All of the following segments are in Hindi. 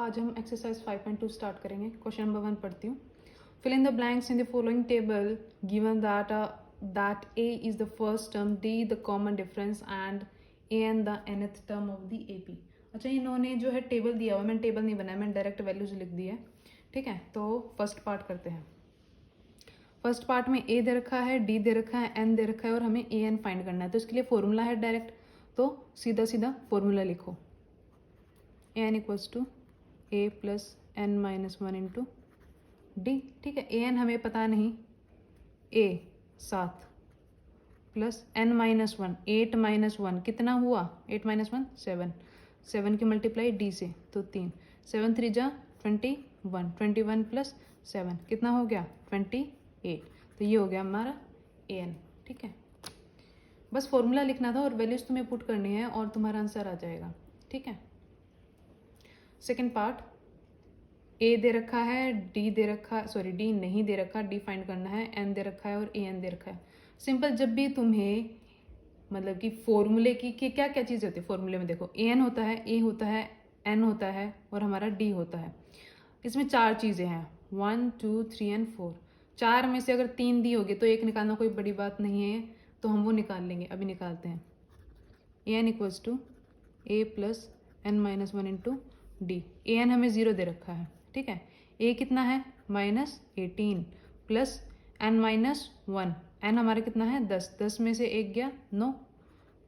आज हम एक्सरसाइज 5.2 स्टार्ट करेंगे। क्वेश्चन नंबर 1 पढ़ती हूँ। Fill in the blanks in the following table given that a is the first term, d the common difference and an the nth term of the ap। अच्छा, इन्होंने जो है टेबल दिया हुआ, मैंने टेबल नहीं बनाया, मैंने डायरेक्ट वैल्यूज लिख दी है। ठीक है, तो फर्स्ट पार्ट करते हैं। फर्स्ट पार्ट में a दे रखा है, d दे रखा है, n दे रखा है और हमें an फाइंड करना है। तो इसके लिए फॉर्मूला है डायरेक्ट, तो सीधा सीधा फॉर्मूला लिखो। an equals to a plus N minus one into D. ठीक है, ए एन हमें पता नहीं, a 7 plus N minus one 8 minus one कितना हुआ, 8 माइनस वन 7, 7 की मल्टीप्लाई डी से तो 3, 7 3 जा 21, 21 प्लस 7 कितना हो गया 28। तो ये हो गया हमारा ए एन। ठीक है, बस फॉर्मूला लिखना था और वैल्यूज तुम्हें पुट करनी है और तुम्हारा आंसर आ जाएगा। ठीक है, सेकेंड पार्ट, ए दे रखा है, डी दे रखा, सॉरी डी नहीं दे रखा, डी फाइंड करना है, एन दे रखा है और ए एन दे रखा है। सिंपल, जब भी तुम्हें मतलब कि फॉर्मूले की क्या क्या चीज़ होती है फॉर्मूले में, देखो ए एन होता है, ए होता है, एन होता है और हमारा डी होता है। इसमें 4 चीज़ें हैं, 1 2 3 एंड 4। 4 में से अगर 3 दी होगी तो एक निकालना कोई बड़ी बात नहीं है, तो हम वो निकाल लेंगे। अभी निकालते हैं। A N equals to A plus N minus one into D. A N हमें 0 दे रखा है। ठीक है, ए कितना है -18 plus N minus one, N हमारा कितना है 10, 10 में से 1 गया 9,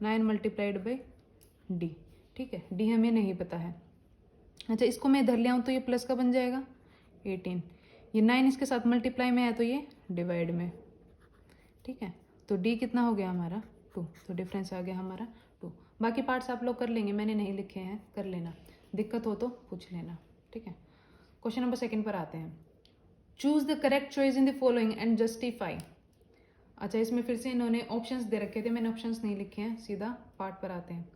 9 मल्टीप्लाइड बाई डी। ठीक है, डी हमें नहीं पता है। अच्छा, इसको मैं इधर ले आऊँ तो ये प्लस का बन जाएगा 18, ये 9 इसके साथ मल्टीप्लाई में है तो ये डिवाइड में। ठीक है, तो डी कितना हो गया हमारा 2, तो डिफरेंस आ गया हमारा 2। बाकी पार्ट्स आप लोग कर लेंगे, मैंने नहीं लिखे हैं, कर लेना, दिक्कत हो तो पूछ लेना। ठीक है, क्वेश्चन नंबर 2 पर आते हैं। Choose the correct choice in the following and justify. अच्छा, इसमें फिर से इन्होंने ऑप्शंस दे रखे थे, मैंने ऑप्शंस नहीं लिखे हैं, सीधा पार्ट पर आते हैं।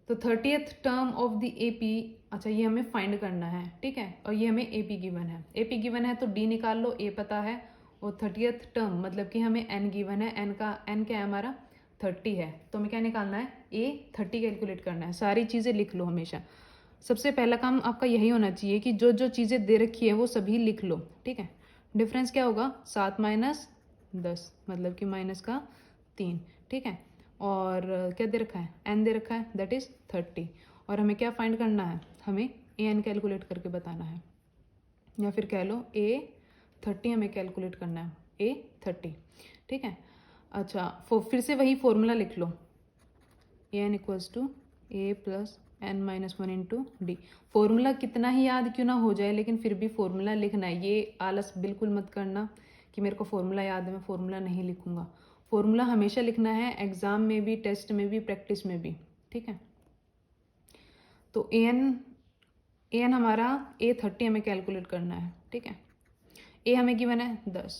तो 30th term of the AP, अच्छा ये हमें फाइंड करना है। ठीक है, और ये हमें एपी गिवन है, एपी गिवन है तो डी निकाल लो, ए पता है, और 30th टर्म मतलब कि हमें एन गिवन है, एन क्या है हमारा 30 है, तो हमें क्या निकालना है, ए 30 कैलकुलेट करना है। सारी चीज़ें लिख लो हमेशा, सबसे पहला काम आपका यही होना चाहिए कि जो जो चीज़ें दे रखी है वो सभी लिख लो। ठीक है, डिफरेंस क्या होगा 7 माइनस 10 मतलब कि माइनस का 3। ठीक है, और क्या दे रखा है, एन दे रखा है दैट इज़ 30, और हमें क्या फाइंड करना है, हमें ए एन कैलकुलेट करके बताना है, या फिर कह लो ए 30 हमें कैलकुलेट करना है, ए 30। ठीक है, अच्छा फिर से वही फॉर्मूला लिख लो, A N equals to A plus N minus one into D. Formula कितना ही याद क्यों ना हो जाए, लेकिन फिर भी फॉर्मूला लिखना है। ये आलस बिल्कुल मत करना कि मेरे को फॉर्मूला याद है, मैं फॉर्मूला नहीं लिखूंगा। फॉर्मूला हमेशा लिखना है, एग्जाम में भी, टेस्ट में भी, प्रैक्टिस में भी। ठीक है, तो ए एन हमारा ए 30 हमें कैलकुलेट करना है। ठीक है, ए हमें गिवन है 10,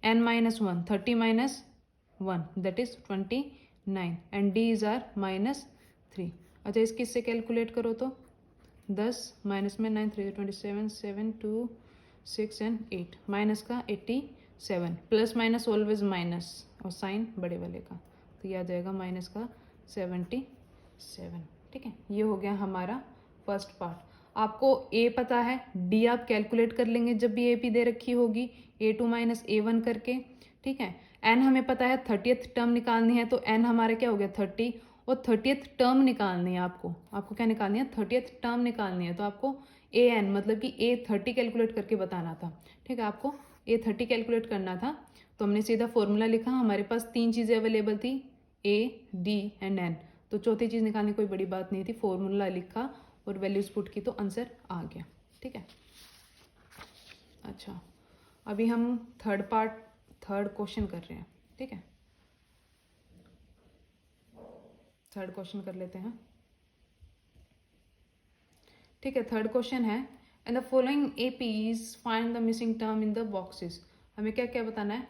N minus one 30 minus 1 that is 29 and D is are -3। अच्छा, इसके इससे कैलकुलेट करो तो 10 माइनस में 9 3 27 7 2 6 एंड 8 माइनस का 87, प्लस माइनस ऑलवेज माइनस और साइन बड़े वाले का, तो ये आ जाएगा माइनस का 77। ठीक है, ये हो गया हमारा फर्स्ट पार्ट। आपको ए पता है, डी आप कैलकुलेट कर लेंगे जब भी ए पी दे रखी होगी, A2 माइनस A1 करके। ठीक है, एन हमें पता है 30th टर्म निकालनी है, तो एन हमारा क्या हो गया 30, और 30th टर्म निकालनी है आपको क्या निकालनी है 30th टर्म निकालनी है, तो आपको ए एन मतलब कि ए 30 कैलकुलेट करके बताना था। ठीक है, आपको ए 30 कैलकुलेट करना था, तो हमने सीधा फॉर्मूला लिखा। हमारे पास 3 चीज़ें अवेलेबल थी, ए डी एंड एन, तो चौथी चीज़ निकालनी कोई बड़ी बात नहीं थी, फॉर्मूला लिखा और वैल्यूज पुट की तो आंसर आ गया। ठीक है, अच्छा अभी हम थर्ड क्वेश्चन कर रहे हैं। ठीक है, थर्ड क्वेश्चन कर लेते हैं। ठीक है, थर्ड क्वेश्चन है, इन the following APs find the missing term in the boxes. हमें क्या क्या बताना है,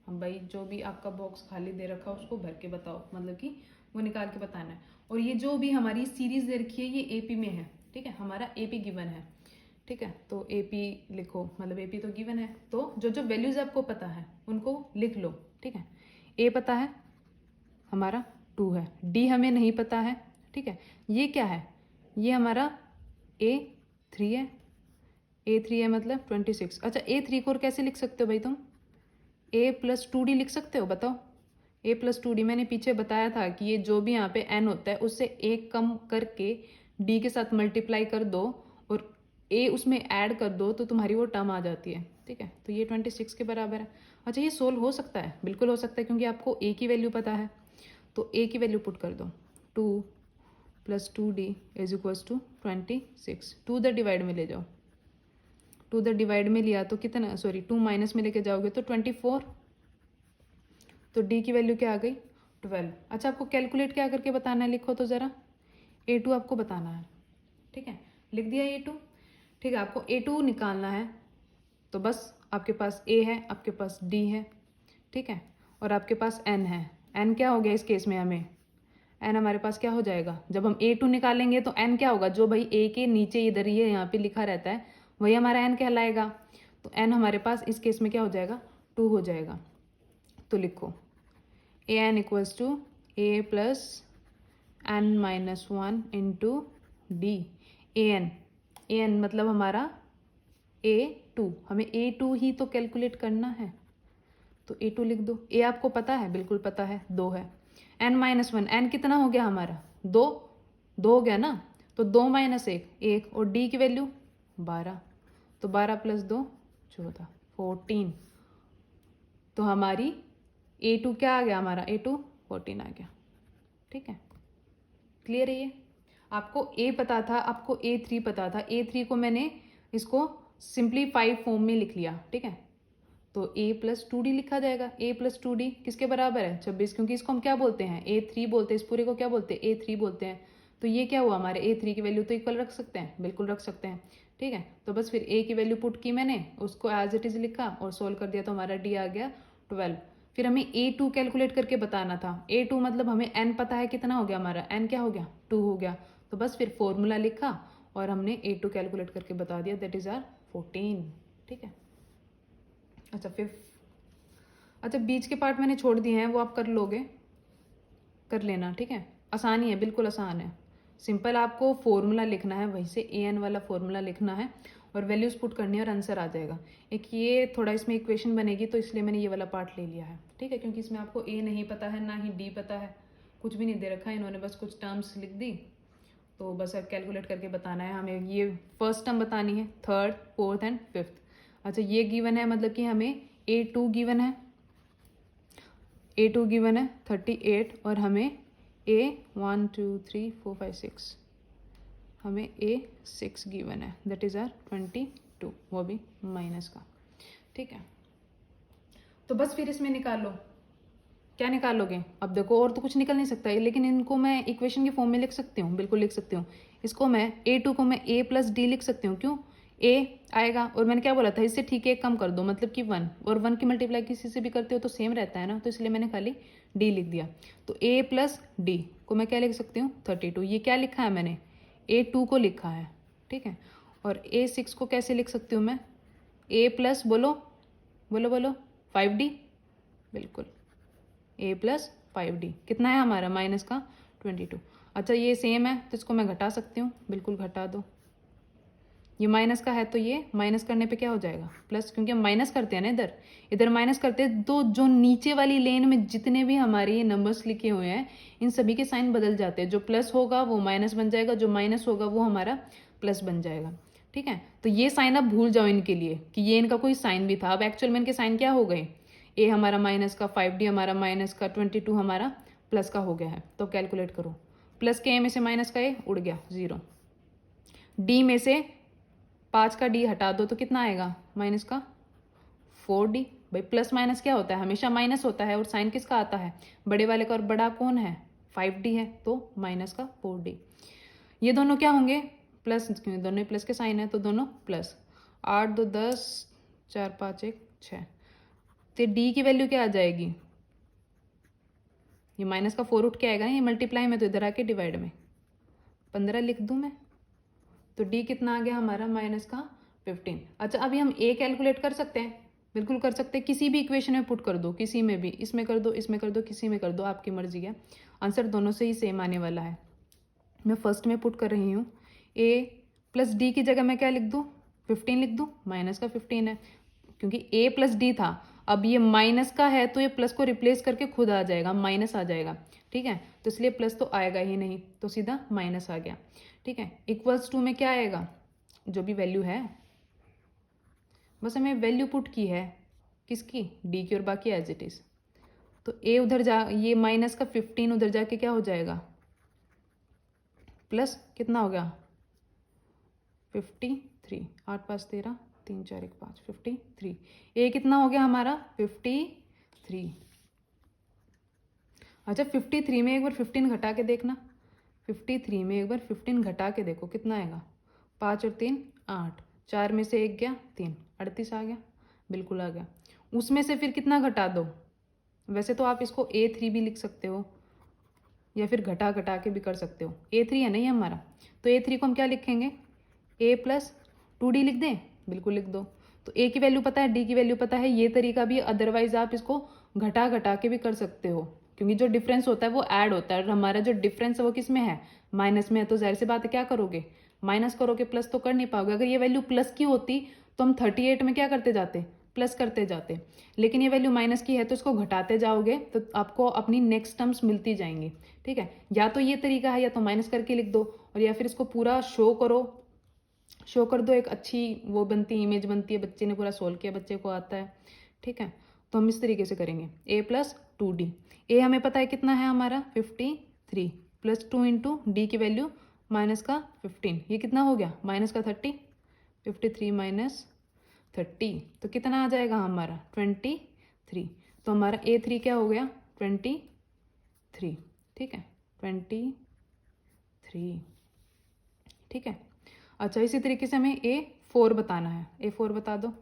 हम भाई जो भी आपका बॉक्स खाली दे रखा है उसको भर के बताओ, मतलब कि वो निकाल के बताना है। और ये जो भी हमारी सीरीज दे रखी है ये एपी में है। ठीक है, हमारा एपी गिवन है। ठीक है, तो एपी लिखो, मतलब एपी तो गिवन है, तो जो जो वैल्यूज आपको पता है उनको लिख लो। ठीक है, ए पता है हमारा 2 है, डी हमें नहीं पता है। ठीक है, ये क्या है, ये हमारा ए 3 है, A3 है मतलब 26। अच्छा A3 को और कैसे लिख सकते हो भाई तुम? A+2D लिख सकते हो, बताओ। A+2D मैंने पीछे बताया था कि ये जो भी यहाँ पे n होता है उससे एक कम करके d के साथ मल्टीप्लाई कर दो और a उसमें ऐड कर दो तो तुम्हारी वो टर्म आ जाती है, ठीक है। तो ये 26 के बराबर है। अच्छा ये सोल्व हो सकता है, बिल्कुल हो सकता है, क्योंकि आपको a की वैल्यू पता है। तो a की वैल्यू पुट कर दो, 2 + 2d = 26। 2 द डिवाइड में ले जाओ, 2 द डिवाइड में लिया तो कितना, सॉरी 2 माइनस में लेके जाओगे तो 24। तो d की वैल्यू क्या आ गई? 12। अच्छा आपको कैलकुलेट क्या करके बताना है, लिखो तो ज़रा। A2 आपको बताना है, ठीक है। लिख दिया A2, ठीक है। आपको A2 निकालना है तो बस आपके पास A है, आपके पास D है, ठीक है, और आपके पास N है। N क्या हो गया इस केस में? हमें N हमारे पास क्या हो जाएगा? जब हम A2 निकालेंगे तो N क्या होगा? जो भाई A के नीचे इधर ये यहाँ पे लिखा रहता है वही हमारा N कहलाएगा। तो N हमारे पास इस केस में क्या हो जाएगा? 2 हो जाएगा। तो लिखो AN = A + n-1 into D। AN मतलब हमारा A2, हमें A2 ही तो कैलकुलेट करना है, तो A2 लिख दो। A आपको पता है, बिल्कुल पता है, 2 है। n-1, n कितना हो गया हमारा? 2 हो गया ना, तो 2 - 1 1, और D की वैल्यू 12, तो 12 + 2 14, 14। तो हमारी A2 क्या आ गया? हमारा A2 14 आ गया, ठीक है। क्लियर है ये? आपको A पता था, आपको A3 पता था। A3 को मैंने इसको सिंप्लीफाई फॉर्म में लिख लिया, ठीक है। तो A+2D लिखा जाएगा। A+2D किसके बराबर है? 26, क्योंकि इसको हम क्या बोलते हैं? A3 बोलते हैं। इस पूरे को क्या बोलते हैं? A3 बोलते हैं। तो ये क्या हुआ? हमारे A3 की वैल्यू तो इक्वल रख सकते हैं, बिल्कुल रख सकते हैं, ठीक है। तो बस फिर A की वैल्यू पुट की मैंने, उसको एज इट इज लिखा और सोल्व कर दिया, तो हमारा D आ गया 12। फिर हमें A2 कैलकुलेट करके बताना था। A2 मतलब हमें n पता है, कितना हो गया हमारा? n क्या हो गया? 2 हो गया। तो बस फिर फॉर्मूला लिखा और हमने A2 कैलकुलेट करके बता दिया, दैट इज आर 14, ठीक है। अच्छा फिर, अच्छा बीच के पार्ट मैंने छोड़ दिए हैं, वो आप कर लोगे, कर लेना, ठीक है। आसान ही है, बिल्कुल आसान है, सिंपल। आपको फॉर्मूला लिखना है, वहीं से AN वाला फॉर्मूला लिखना है और वैल्यूज पुट करनी है और आंसर आ जाएगा। एक ये थोड़ा इसमें इक्वेशन बनेगी तो इसलिए मैंने ये वाला पार्ट ले लिया है, ठीक है, क्योंकि इसमें आपको A नहीं पता है, ना ही D पता है, कुछ भी नहीं दे रखा है, इन्होंने बस कुछ टर्म्स लिख दी। तो बस अब कैलकुलेट करके बताना है हमें। ये फर्स्ट टर्म बतानी है, थर्ड, फोर्थ एंड फिफ्थ। अच्छा ये गिवन है, मतलब कि हमें A2 गिवन है, A2 गिवन है 38, और हमें A1 2 3 4 5 6, हमें A6 गिवन है, दैट इज आर 22, वो भी माइनस का, ठीक है। तो बस फिर इसमें निकाल लो, क्या निकालोगे? अब देखो और तो कुछ निकल नहीं सकता है, लेकिन इनको मैं इक्वेशन के फॉर्म में लिख सकती हूँ, बिल्कुल लिख सकती हूँ। इसको मैं A2 को मैं A+D लिख सकती हूँ, क्यों? A आएगा और मैंने क्या बोला था, इससे ठीक है कम कर दो, मतलब कि 1, और 1 की मल्टीप्लाई किसी से भी करते हो तो सेम रहता है ना, तो इसलिए मैंने खाली D लिख दिया। तो A+D को मैं क्या लिख सकती हूँ? 32। ये क्या लिखा है मैंने? A2 को लिखा है, ठीक है। और A6 को कैसे लिख सकती हूँ मैं? A+ बोलो बोलो बोलो 5D, बिल्कुल A+5D कितना है हमारा? माइनस का 22। अच्छा ये सेम है तो इसको मैं घटा सकती हूँ, बिल्कुल घटा दो। ये माइनस का है तो ये माइनस करने पे क्या हो जाएगा? प्लस, क्योंकि हम माइनस करते हैं ना, इधर इधर माइनस करते हैं तो जो नीचे वाली लेन में जितने भी हमारे ये नंबर्स लिखे हुए हैं इन सभी के साइन बदल जाते हैं। जो प्लस होगा वो माइनस बन जाएगा, जो माइनस होगा वो हमारा प्लस बन जाएगा, ठीक है। तो ये साइन अब भूल जाओ इनके लिए कि ये इनका कोई साइन भी था। अब एक्चुअल में इनके साइन क्या हो गए? A हमारा माइनस का, 5D हमारा माइनस का, 22 हमारा प्लस का हो गया है। तो कैलकुलेट करो, प्लस के A में से माइनस का A उड़ गया 0, D में से 5 का D हटा दो तो कितना आएगा? माइनस का 4D। भाई प्लस माइनस क्या होता है? हमेशा माइनस होता है, और साइन किसका आता है? बड़े वाले का, और बड़ा कौन है? 5D है, तो माइनस का 4D। ये दोनों क्या होंगे? प्लस, क्योंकि दोनों प्लस के साइन है तो दोनों प्लस। 8 2 10, 4 5 1 6। तो D की वैल्यू क्या आ जाएगी? ये माइनस का 4 उठ के आएगा ना, ये मल्टीप्लाई में, तो इधर आके डिवाइड में 15 लिख दूं मैं। तो D कितना आ गया हमारा? माइनस का 15। अच्छा अभी हम A कैलकुलेट कर सकते हैं, बिल्कुल कर सकते हैं, किसी भी इक्वेशन में पुट कर दो, किसी में भी, इसमें कर दो, इसमें कर दो, किसी में कर दो, आपकी मर्जी है। आंसर दोनों से ही सेम आने वाला है। मैं फर्स्ट में पुट कर रही हूँ A प्लस डी की जगह मैं क्या लिख दूँ, 15 लिख दूँ, माइनस का 15 है क्योंकि ए प्लस डी था, अब ये माइनस का है तो ये प्लस को रिप्लेस करके खुद आ जाएगा, माइनस आ जाएगा, ठीक है। तो इसलिए प्लस तो आएगा ही नहीं, तो सीधा माइनस आ गया, ठीक है। इक्वल्स टू में क्या आएगा, जो भी वैल्यू है, बस हमें वैल्यू पुट की है किसकी, डी की, और बाकी एज इट इज़। तो ए उधर जा, ये माइनस का 15 उधर जाके क्या हो जाएगा, प्लस कितना हो गया 53, 8 5 13, 3 4 1 5, 53। ए कितना हो गया हमारा 53। अच्छा 53 में एक बार 15 घटा के देखना, 53 में एक बार 15 घटा के देखो कितना आएगा, 5 और 3 8, 4 में से 1 गया 3, 38 आ गया, बिल्कुल आ गया। उसमें से फिर कितना घटा दो, वैसे तो आप इसको A3 भी लिख सकते हो या फिर घटा घटा के भी कर सकते हो, A3 है नहीं हमारा, तो A3 को हम क्या लिखेंगे, A प्लस 2D लिख दें, बिल्कुल लिख दो। तो A की वैल्यू पता है, D की वैल्यू पता है, ये तरीका भी, अदरवाइज आप इसको घटा घटा के भी कर सकते हो, क्योंकि जो डिफरेंस होता है वो ऐड होता है, और हमारा जो डिफरेंस है वो किस में है, माइनस में है, तो जाहिर सी बात है क्या करोगे, माइनस करोगे, प्लस तो कर नहीं पाओगे। अगर ये वैल्यू प्लस की होती तो हम 38 में क्या करते जाते, प्लस करते जाते, लेकिन ये वैल्यू माइनस की है तो इसको घटाते जाओगे तो आपको अपनी नेक्स्ट टर्म्स मिलती जाएंगी, ठीक है। या तो ये तरीका है, या तो माइनस करके लिख दो, और या फिर इसको पूरा शो करो, शो कर दो, एक अच्छी वो बनती है, इमेज बनती है, बच्चे ने पूरा सोल्व किया, बच्चे को आता है, ठीक है। तो हम इस तरीके से करेंगे, A प्लस 2D, ए हमें पता है कितना है हमारा 53, प्लस 2 इंटू डी की वैल्यू माइनस का 15, ये कितना हो गया माइनस का 30, 53 माइनस 30, तो कितना आ जाएगा हमारा 23। तो हमारा A3 क्या हो गया 23, ठीक है 23, ठीक है। अच्छा इसी तरीके से हमें A4 बताना है, A4 बता दो।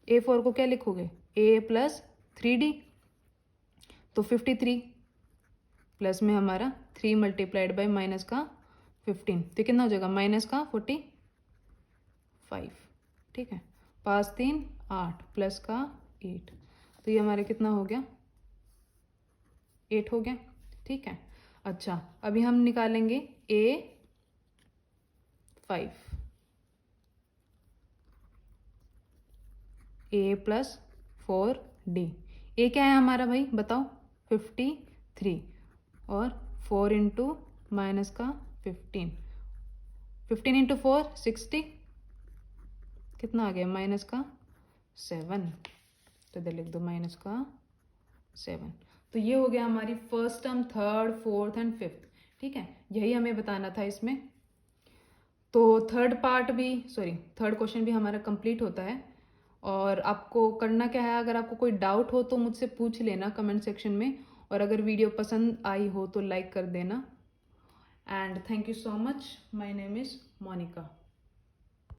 A4 को क्या लिखोगे, A प्लस 3D, तो 53 प्लस में हमारा 3 मल्टीप्लाइड बाई माइनस का 15, तो कितना हो जाएगा माइनस का 45, ठीक है। 5 3 8 प्लस का 8, तो ये हमारे कितना हो गया 8 हो गया, ठीक है। अच्छा अभी हम निकालेंगे A5, A प्लस 4D, ए क्या है हमारा भाई बताओ 53, और 4 इंटू माइनस का 15, 15 इंटू 4 60, कितना आ गया माइनस का 7, तो इधर लिख दो माइनस का 7। तो ये हो गया हमारी first term, third, fourth and fifth, ठीक है, यही हमें बताना था इसमें। तो थर्ड क्वेश्चन भी हमारा कंप्लीट होता है। और आपको करना क्या है, अगर आपको कोई डाउट हो तो मुझसे पूछ लेना कमेंट सेक्शन में, और अगर वीडियो पसंद आई हो तो लाइक कर देना। And thank you so much, my name is Monika.